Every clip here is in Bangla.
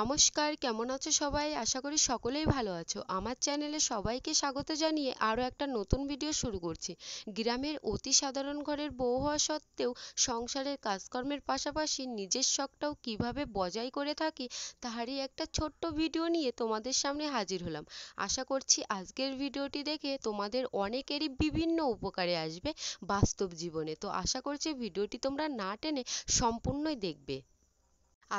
নমস্কার, কেমন আছো সবাই? আশা করি সকলেই ভালো আছো। আমার চ্যানেলে সবাইকে স্বাগত জানিয়ে আরও একটা নতুন ভিডিও শুরু করছি। গ্রামের অতি সাধারণ ঘরের বউ হওয়া সত্ত্বেও সংসারের কাজকর্মের পাশাপাশি নিজের শখটাও কিভাবে বজায় করে থাকি তাহারই একটা ছোট্ট ভিডিও নিয়ে তোমাদের সামনে হাজির হলাম। আশা করছি আজকের ভিডিওটি দেখে তোমাদের অনেকেরই বিভিন্ন উপকারে আসবে বাস্তব জীবনে। তো আশা করছি ভিডিওটি তোমরা না টেনে সম্পূর্ণই দেখবে।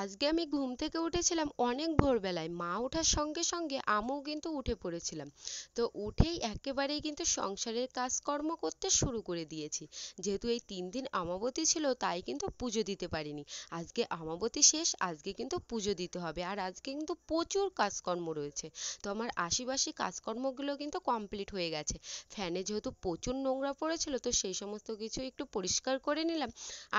আজকে আমি ঘুম থেকে উঠেছিলাম অনেক ভোরবেলায়। মা ওঠার সঙ্গে সঙ্গে আমিও কিন্তু উঠে পড়েছিলাম। তো উঠেই একেবারেই কিন্তু সংসারের কাজকর্ম করতে শুরু করে দিয়েছি। যেহেতু এই 3 দিন আমাবতী ছিল তাই কিন্তু পুজো দিতে পারিনি। আজকে আমাবতী শেষ, আজকে কিন্তু পুজো দিতে হবে। আর আজকে কিন্তু প্রচুর কাজকর্ম রয়েছে। তো আমার আশিবাসি কাজকর্মগুলো কিন্তু কমপ্লিট হয়ে গেছে। ফ্যানে যেহেতু প্রচুর নোংরা পড়েছিল তো সেই সমস্ত কিছু একটু পরিষ্কার করে নিলাম।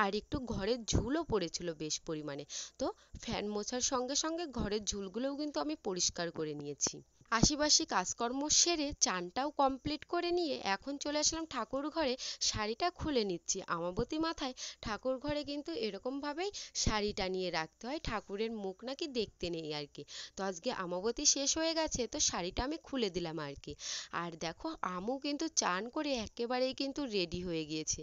আর একটু ঘরের ঝুলও পড়েছিল বেশ পরিমাণে। তো ফ্যান মোছার সঙ্গে সঙ্গে ঘরের ঝুলগুলোও কিন্তু আমি পরিষ্কার করে নিয়েছি। আশিবাসি কাজকর্ম সেরে চানটাও কমপ্লিট করে নিয়ে এখন চলে আসলাম ঠাকুর ঘরে। শাড়িটা খুলে নিচ্ছি। আমাবতী মাথায় ঠাকুর ঘরে কিন্তু এরকম ভাবেই শাড়ি টানিয়ে রাখতে হয়, ঠাকুরের মুখ নাকি দেখতে নেই আর কি। তো আজকে আমাবতী শেষ হয়ে গেছে তো শাড়িটা আমি খুলে দিলাম আর কি। আর দেখো আমও কিন্তু চান করে একেবারেই কিন্তু রেডি হয়ে গিয়েছে।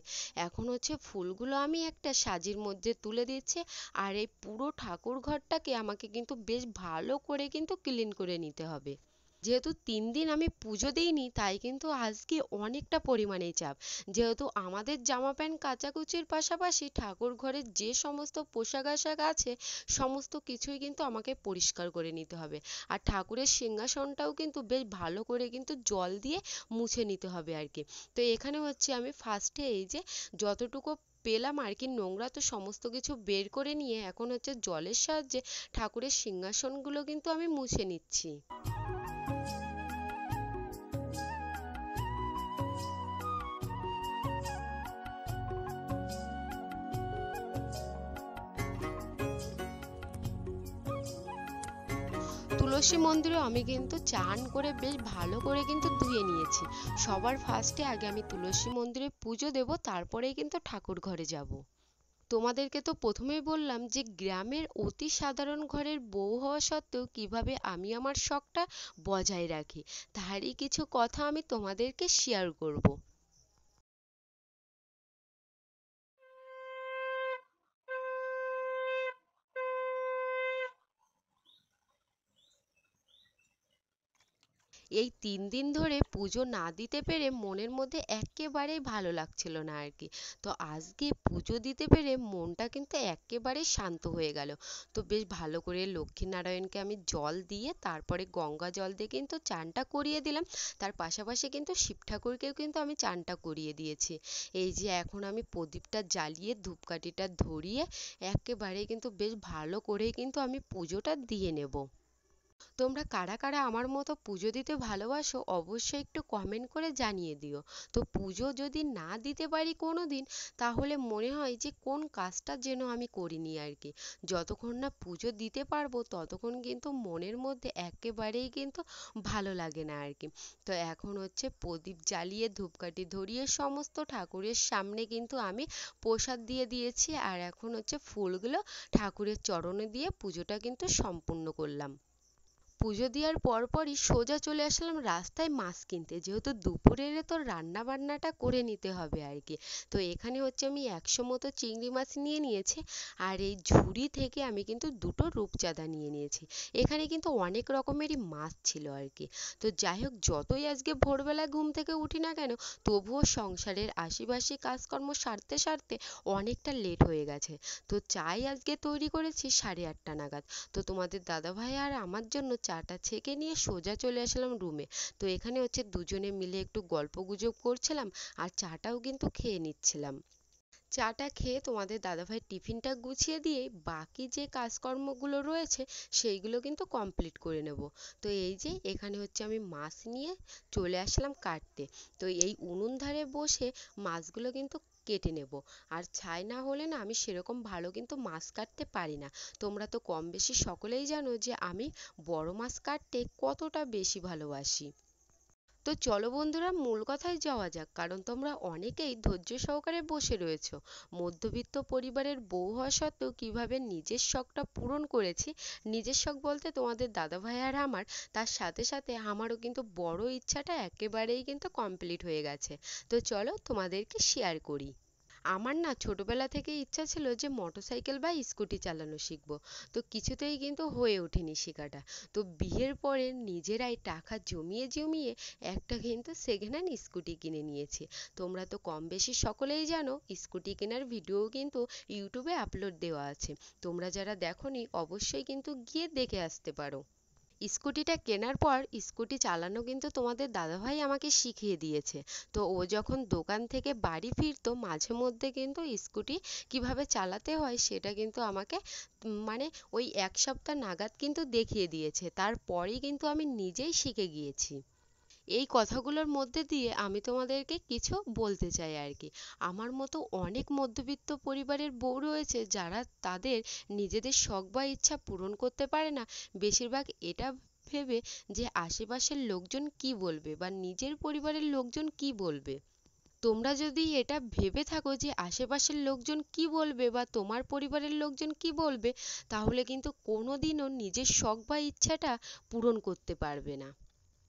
এখন হচ্ছে ফুলগুলো আমি একটা সাজির মধ্যে তুলে দিচ্ছি। আর এই পুরো ঠাকুর ঘরটাকে আমাকে কিন্তু বেশ ভালো করে কিন্তু ক্লিন করে নিতে হবে। যেহেতু 3 দিন আমি পুজো দিইনি তাই কিন্তু আজকে অনেকটা পরিমাণেই চাপ। যেহেতু আমাদের জামা প্যান্ট কাচাকুচির পাশাপাশি ঠাকুর ঘরের যে সমস্ত পোশাক আশাক আছে সমস্ত কিছুই কিন্তু আমাকে পরিষ্কার করে নিতে হবে। আর ঠাকুরের সিংহাসনটাও কিন্তু বেশ ভালো করে কিন্তু জল দিয়ে মুছে নিতে হবে আর কি। তো এখানে হচ্ছে আমি ফার্স্টে এই যে যতটুকু পেলাম আর কি নোংরা তো সমস্ত কিছু বের করে নিয়ে এখন হচ্ছে জলের সাহায্যে ঠাকুরের সিংহাসনগুলো কিন্তু আমি মুছে নিচ্ছি। তুলসী মন্দিরেও আমি কিন্তু চান করে বেশ ভালো করে কিন্তু ধুয়ে নিয়েছি। সবার ফার্স্টে আগে আমি তুলসী মন্দিরে পুজো দেব, তারপরেই কিন্তু ঠাকুর ঘরে যাব। তোমাদেরকে তো প্রথমেই বললাম যে গ্রামের অতি সাধারণ ঘরের বউ হওয়া সত্ত্বেও কিভাবে আমি আমার শখটা বজায় রাখি তারই কিছু কথা আমি তোমাদেরকে শেয়ার করব। এই 3 দিন ধরে পুজো না দিতে পেরে মনের মধ্যে একেবারেই ভালো লাগছিল না আর কি। তো আজকে পুজো দিতে পেরে মনটা কিন্তু একেবারেই শান্ত হয়ে গেল। তো বেশ ভালো করে লক্ষ্মীনারায়ণকে আমি জল দিয়ে তারপরে গঙ্গা জল দিয়ে কিন্তু চানটা করিয়ে দিলাম। তার পাশাপাশি কিন্তু শিব ঠাকুরকেও কিন্তু আমি চানটা করিয়ে দিয়েছি। এই যে এখন আমি প্রদীপটা জ্বালিয়ে ধূপকাঠিটা ধরিয়ে একেবারে কিন্তু বেশ ভালো করে কিন্তু আমি পুজোটা দিয়ে নেব। তোমরা কারা কারা আমার মতো পুজো দিতে ভালোবাসো অবশ্যই একটু কমেন্ট করে জানিয়ে দিও। তো পুজো যদি না দিতে পারি কোনো দিন তাহলে মনে হয় যে কোন কাজটা যেন আমি করিনি আর কি। যতক্ষণ না পুজো দিতে পারবো ততক্ষণ কিন্তু মনের মধ্যে একেবারেই কিন্তু ভালো লাগে না আর কি। তো এখন হচ্ছে প্রদীপ জ্বালিয়ে ধূপকাঠি ধরিয়ে সমস্ত ঠাকুরের সামনে কিন্তু আমি প্রসাদ দিয়ে দিয়েছি। আর এখন হচ্ছে ফুলগুলো ঠাকুরের চরণে দিয়ে পুজোটা কিন্তু সম্পূর্ণ করলাম। পুজো দেওয়ার পরপরই সোজা চলে আসলাম রাস্তায় মাছ কিনতে, যেহেতু দুপুরের তো রান্না বান্নাটা করে নিতে হবে আর কি। তো এখানে হচ্ছে আমি 100 মতো চিংড়ি মাছ নিয়ে নিয়েছি। আর এই ঝুড়ি থেকে আমি কিন্তু দুটো রূপচাঁদা নিয়ে নিয়েছি। এখানে কিন্তু অনেক রকমেরই মাছ ছিল আর কি। তো যাই হোক, যতই আজকে ভোরবেলা ঘুম থেকে উঠি না কেন তবুও সংসারের আশিবাসি কাজকর্ম সারতে সারতে অনেকটা লেট হয়ে গেছে। তো চাই আজকে তৈরি করেছি 8:30 নাগাদ। তো তোমাদের দাদাভাই আর আমার জন্য চাটা ছেঁকে নিয়ে সোজা চলে আসলাম রুমে। তো এখানে হচ্ছে দুজনে মিলে একটু গল্পগুজব করছিলাম আর চাটাও কিন্তু খেয়ে নিচ্ছিলাম। চাটা খেয়ে তোমাদের দাদাভাই টিফিনটা গুছিয়ে দিয়ে বাকি যে কাজকর্মগুলো রয়েছে সেইগুলো কিন্তু কমপ্লিট করে নেব। তো এই যে এখানে হচ্ছে আমি মাছ নিয়ে চলে আসলাম কাটতে। তো এই উনুন ধারে বসে মাছগুলো কিন্তু কেটে নেব। আর ছাই না হলে না আমি সেরকম ভালো কিন্তু মাছ কাটতে পারি না। তোমরা তো কম বেশি সকলেই জানো যে আমি বড় মাছ কাটতে কতটা বেশি ভালোবাসি। তো তো চলো বন্ধুরা মূল কথায় যাওয়া যাক, কারণ তোমরা অনেকেই ধৈর্য সহকারে বসে রয়েছো। মধ্যবিত্ত পরিবারের বউ হওয়া সত্ত্বেও কিভাবে নিজের শখটা পূরণ করেছি। নিজের শখ বলতে তোমাদের দাদাভাই আর আমার, তার সাথে সাথে আমারও কিন্তু বড় ইচ্ছাটা একেবারেই কিন্তু কমপ্লিট হয়ে গেছে। তো চলো তোমাদেরকে শেয়ার করি। আমার না ছোটবেলা থেকে ইচ্ছা ছিল যে মোটরসাইকেল বা স্কুটি চালানো শিখবো, তো কিছুতেই কিন্তু হয়ে ওঠেনি শেখাটা। তো বিয়ের পরে নিজেরাই টাকা জমিয়ে জমিয়ে একটা কিন্তু সেকেন্ড হ্যান্ড স্কুটি কিনে নিয়েছি। তোমরা তো কম বেশি সকলেই জানো, স্কুটি কেনার ভিডিও কিন্তু ইউটিউবে আপলোড দেওয়া আছে। তোমরা যারা দেখোনি অবশ্যই কিন্তু গিয়ে দেখে আসতে পারো। স্কুটিটা কেনার পর স্কুটি চালানো কিন্তু তোমাদের দাদাভাই আমাকে শিখিয়ে দিয়েছে। তো ও যখন দোকান থেকে বাড়ি ফিরতো মাঝে মধ্যে কিন্তু স্কুটি কিভাবে চালাতে হয় সেটা কিন্তু আমাকে মানে ওই 1 সপ্তাহ নাগাদ কিন্তু দেখিয়ে দিয়েছে। তারপরেই কিন্তু আমি নিজেই শিখে গিয়েছি। এই কথাগুলোর মধ্যে দিয়ে আমি তোমাদেরকে কিছু বলতে চাই আর কি। আমার মতো অনেক মধ্যবিত্ত পরিবারের বউ রয়েছে যারা তাদের নিজেদের শখ বা ইচ্ছা পূরণ করতে পারে না, বেশিরভাগ এটা ভেবে যে আশেপাশের লোকজন কি বলবে বা নিজের পরিবারের লোকজন কি বলবে। তোমরা যদি এটা ভেবে থাকো যে আশেপাশের লোকজন কি বলবে বা তোমার পরিবারের লোকজন কি বলবে, তাহলে কিন্তু কোনোদিনও নিজের শখ বা ইচ্ছাটা পূরণ করতে পারবে না।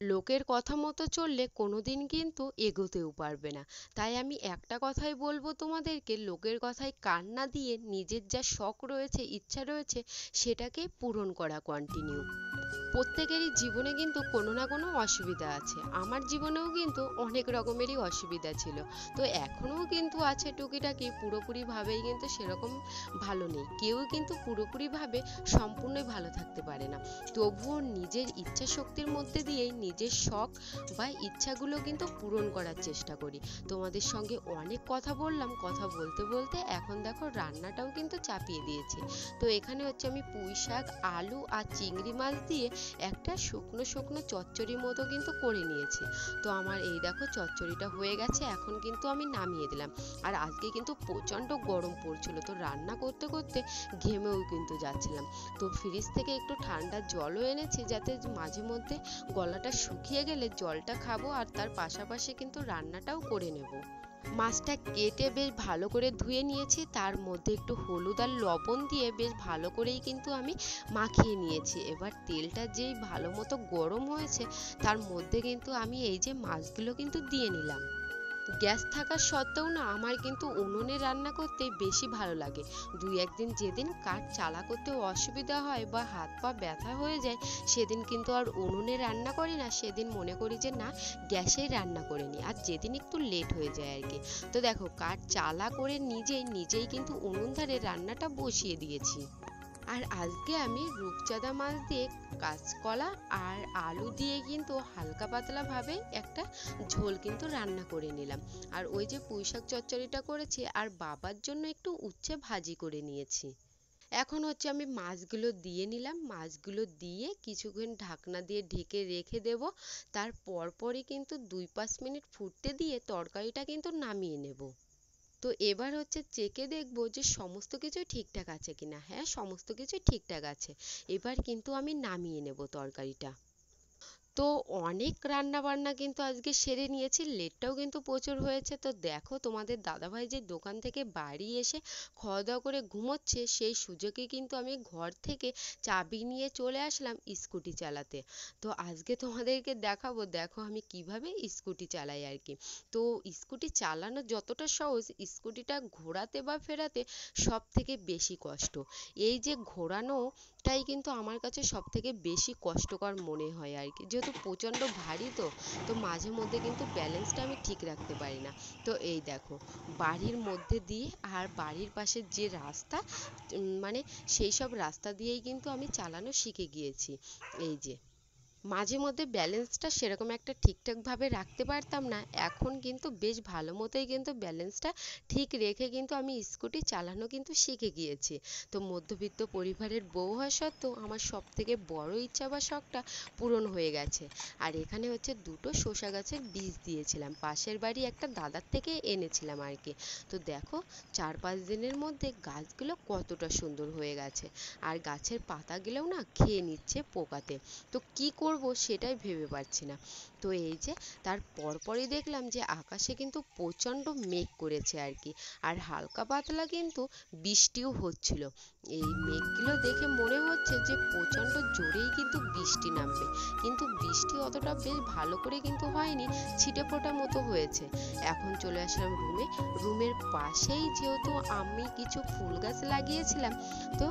লোকের কথা মতো চললে কোনোদিন কিন্তু এগোতেও পারবে না। তাই আমি একটা কথাই বলবো তোমাদেরকে, লোকের কথায় কান না দিয়ে নিজের যা শখ রয়েছে ইচ্ছা রয়েছে সেটাকে পূরণ করা কন্টিনিউ। প্রত্যেকেরই জীবনে কিন্তু কোনো না কোনো অসুবিধা আছে। আমার জীবনেও কিন্তু অনেক রকমেরই অসুবিধা ছিল। তো এখনও কিন্তু আছে টুকিটাকি, পুরোপুরিভাবেই কিন্তু সেরকম ভালো নেই। কেউ কিন্তু পুরোপুরিভাবে সম্পূর্ণই ভালো থাকতে পারে না। তবুও নিজের ইচ্ছা শক্তির মধ্যে দিয়েই নিজের শখ বা ইচ্ছাগুলো কিন্তু পূরণ করার চেষ্টা করি। তোমাদের সঙ্গে অনেক কথা বললাম, কথা বলতে বলতে এখন দেখো রান্নাটাও কিন্তু চাপিয়ে দিয়েছি। তো এখানে হচ্ছে আমি পুঁই শাক, আলু আর চিংড়ি মাছ দিয়ে একটা শুকনো শুকনো চচ্চড়ি মতো কিন্তু করে নিয়েছি। তো আমার এই দেখো চচ্চড়িটা হয়ে গেছে, এখন কিন্তু আমি নামিয়ে দিলাম। আর আজকে কিন্তু প্রচণ্ড গরম পড়ছিল, তো রান্না করতে করতে ঘেমেও কিন্তু যাচ্ছিলাম। তো ফ্রিজ থেকে একটু ঠান্ডা জলও এনেছি, যাতে মাঝে মধ্যে গলাটা শুকিয়ে গেলে জলটা খাবো আর তার পাশাপাশি কিন্তু রান্নাটাও করে নেব। মাছটা কেটে বেশ ভালো করে ধুয়ে নিয়েছি, তার মধ্যে একটু হলুদ আর লবণ দিয়ে বেশ ভালো করেই কিন্তু আমি মাখিয়ে নিয়েছি। এবার তেলটা যেই ভালো মতো গরম হয়েছে তার মধ্যে কিন্তু আমি এই যে মাছগুলো কিন্তু দিয়ে নিলাম। গ্যাস থাকা সত্ত্বেও না আমার কিন্তু উনুনে রান্না করতে বেশি ভালো লাগে। দুই একদিন যেদিন কাঠ চালা করতে অসুবিধা হয় বা হাত পা ব্যথা হয়ে যায়, সেদিন কিন্তু আর উনুনে রান্না করি না, সেদিন মনে করি যে না গ্যাসেই রান্না করে নিই, আর যেদিন একটু লেট হয়ে যায় আর কি। তো দেখো কাঠ চালা করে নিজেই কিন্তু উনুন ধারে রান্নাটা বসিয়ে দিয়েছি। আর আজকে আমি রূপচাঁদা মাছ দিয়ে কাঁচকলা আর আলু দিয়ে কিন্তু হালকা পাতলা ভাবে একটা ঝোল কিন্তু রান্না করে নিলাম। আর ওই যে পুঁইশাক চচ্চড়িটা করেছি আর বাবার জন্য একটু উচ্ছে ভাজি করে নিয়েছি। এখন হচ্ছে আমি মাছগুলো দিয়ে নিলাম, মাছগুলো দিয়ে কিছুক্ষণ ঢাকনা দিয়ে ঢেকে রেখে দেব। তার পরপরই কিন্তু 2-5 মিনিট ফুটতে দিয়ে তরকারিটা কিন্তু নামিয়ে নেব। তো এবার হচ্ছে চেকে দেখবো যে সমস্ত কিছু ঠিকঠাক আছে কিনা। হ্যাঁ, সমস্ত কিছু ঠিকঠাক আছে। এবার কিন্তু আমি নামিয়ে নেব তরকারিটা। তো অনেক রান্না বান্না কিন্তু আজকে সেরে নিয়েছি, লেটটাও কিন্তু প্রচুর হয়েছে। তো দেখো তোমাদের দাদাভাই যে দোকান থেকে বাড়ি এসে খাওয়া দাওয়া করে ঘুমোচ্ছে, সেই সুযোগে কিন্তু আমি ঘর থেকে চাবি নিয়ে চলে আসলাম স্কুটি চালাতে। তো আজকে তোমাদেরকে দেখাবো, দেখো আমি কিভাবে স্কুটি চালাই আর কি। তো স্কুটি চালানো যতটা সহজ, স্কুটিটা ঘোরাতে বা ফেরাতে সব থেকে বেশি কষ্ট। এই যে ঘোরানোটাই কিন্তু আমার কাছে সব থেকে বেশি কষ্টকর মনে হয় আর কি, যেহেতু প্রচণ্ড ভারী। তো মাঝে মধ্যে কিন্তু ব্যালেন্সটা আমি ঠিক রাখতে পারি না। তো এই দেখো বাড়ির মধ্যে দিয়ে আর বাড়ির পাশের যে রাস্তা, মানে সেই সব রাস্তা দিয়েই কিন্তু আমি চালানো শিখে গিয়েছি। এই যে মাঝে মধ্যে ব্যালেন্সটা সেরকম একটা ঠিকঠাকভাবে রাখতে পারতাম না, এখন কিন্তু বেশ ভালো মতোই কিন্তু ব্যালেন্সটা ঠিক রেখে কিন্তু আমি স্কুটি চালানো কিন্তু শিখে গিয়েছি। তো মধ্যবিত্ত পরিবারের বউ হওয়া সত্ত্বেও আমার সব থেকে বড় ইচ্ছা বা শখটা পূরণ হয়ে গেছে। আর এখানে হচ্ছে দুটো শসা গাছের বীজ দিয়েছিলাম, পাশের বাড়ি একটা দাদার থেকে এনেছিলাম আর কি। তো দেখো 4-5 দিনের মধ্যে গাছগুলো কতটা সুন্দর হয়ে গেছে, আর গাছের পাতাগুলোও না খেয়ে নিচ্ছে পোকাতে। তো কি করব সেটাই ভেবে পাচ্ছি না। তো এই যে তার পরপরই দেখলাম যে আকাশে কিন্তু প্রচণ্ড মেঘ করেছে আর কি, আর হালকা পাতলা কিন্তু বৃষ্টিও হচ্ছিল। এই মেঘগুলো দেখে মনে হচ্ছে যে প্রচণ্ড জোরেই কিন্তু বৃষ্টি নামবে, কিন্তু বৃষ্টি অতটা বেশ ভালো করে কিন্তু হয়নি, ছিটে ফোঁটা মতো হয়েছে। এখন চলে আসলাম রুমে। রুমের পাশেই যেহেতু আমি কিছু ফুল গাছ লাগিয়েছিলাম, তো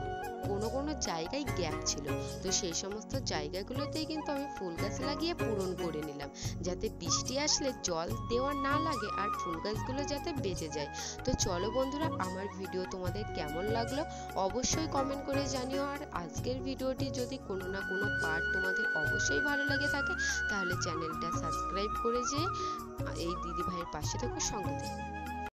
কোনো কোনো জায়গায় গ্যাপ ছিল, তো সেই সমস্ত জায়গাগুলোতেই কিন্তু আমি ফুল গাছ লাগিয়ে পূরণ করে নিলাম, যাতে বৃষ্টি আসলে জল দেওয়া না লাগে আর ফুল গাছগুলো যাতে বেঁচে যায়। তো চলো বন্ধুরা, আমার ভিডিও তোমাদের কেমন লাগলো অবশ্যই কমেন্ট করে জানিও। আর আজকের ভিডিওটি যদি কোনো না কোনো পার্ট তোমাদের অবশ্যই ভালো লেগে থাকে, তাহলে চ্যানেলটা সাবস্ক্রাইব করে যে এই দিদি ভাইয়ের পাশে থেকো, সঙ্গে থেকো।